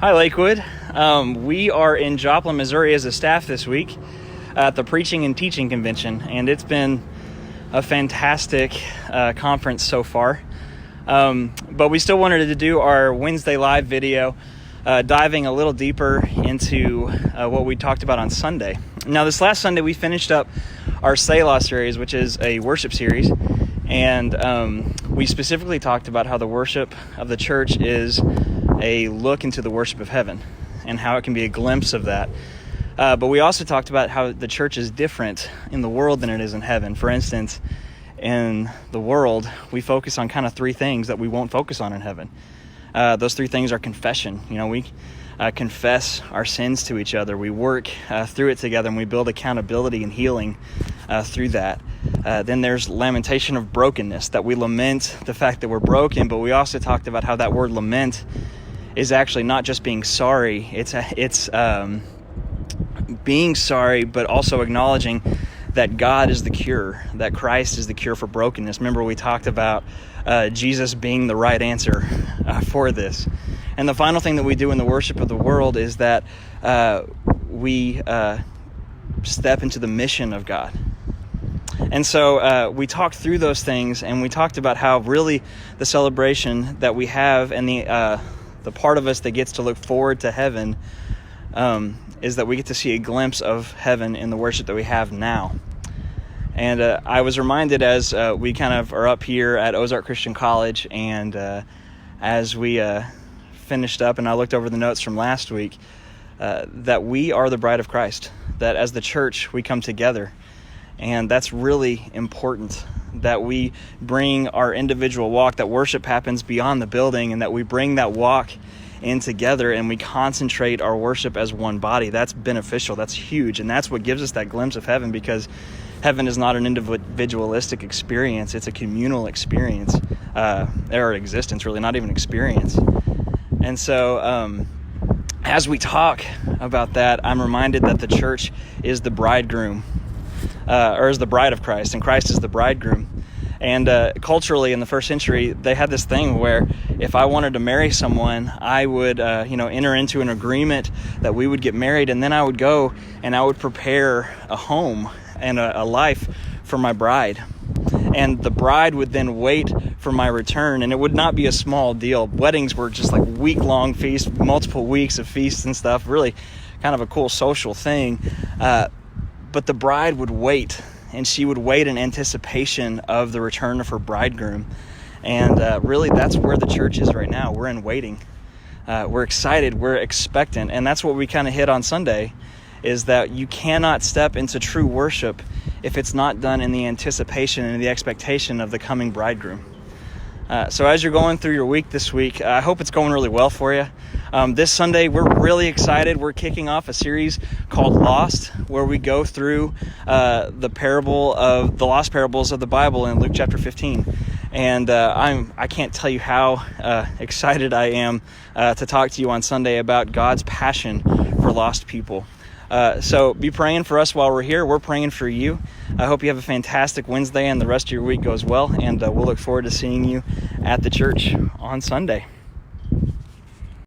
Hi, Lakewood. We are in Joplin, Missouri as a staff this week at the Preaching and Teaching Convention, and it's been a fantastic conference so far. But we still wanted to do our Wednesday live video, diving a little deeper into what we talked about on Sunday. Now, this last Sunday, we finished up our Selah series, which is a worship series, and we specifically talked about how the worship of the church is a look into the worship of heaven and how it can be a glimpse of that. But we also talked about how the church is different in the world than it is in heaven. For instance, in the world, we focus on kind of three things that we won't focus on in heaven. Those three things are confession. We confess our sins to each other. We work through it together, and we build accountability and healing through that. Then there's lamentation of brokenness, that we lament the fact that we're broken, but we also talked about how that word lament is actually not just being sorry. It's being sorry, but also acknowledging that God is the cure, that Christ is the cure for brokenness. Remember, we talked about Jesus being the right answer for this. And the final thing that we do in the worship of the world is that we step into the mission of God. And so we talked through those things, and we talked about how really the celebration that we have and the part of us that gets to look forward to heaven is that we get to see a glimpse of heaven in the worship that we have now. And I was reminded as we kind of are up here at Ozark Christian College, and as we finished up and I looked over the notes from last week, that we are the bride of Christ, that as the church we come together. And that's really important, that we bring our individual walk, that worship happens beyond the building, and that we bring that walk in together and we concentrate our worship as one body. That's beneficial. That's huge. And that's what gives us that glimpse of heaven, because heaven is not an individualistic experience. It's a communal experience, or existence, really, not even experience. And so as we talk about that, I'm reminded that the church is the bridegroom, or is the bride of Christ, and Christ is the bridegroom. And culturally, in the first century, they had this thing where if I wanted to marry someone, I would, enter into an agreement that we would get married, and then I would go and I would prepare a home and a life for my bride. And the bride would then wait for my return, and it would not be a small deal. Weddings were just like week-long feasts, multiple weeks of feasts and stuff, really kind of a cool social thing. But the bride would wait, and she would wait in anticipation of the return of her bridegroom. And really, that's where the church is right now. We're in waiting. We're excited. We're expectant. And that's what we kind of hit on Sunday, is that you cannot step into true worship if it's not done in the anticipation and the expectation of the coming bridegroom. So as you're going through your week this week, I hope it's going really well for you. This Sunday, we're really excited. We're kicking off a series called Lost, where we go through the lost parables of the Bible in Luke chapter 15. And I can't tell you how excited I am to talk to you on Sunday about God's passion for lost people. So be praying for us while we're here. We're praying for you. I hope you have a fantastic Wednesday and the rest of your week goes well. And we'll look forward to seeing you at the church on Sunday.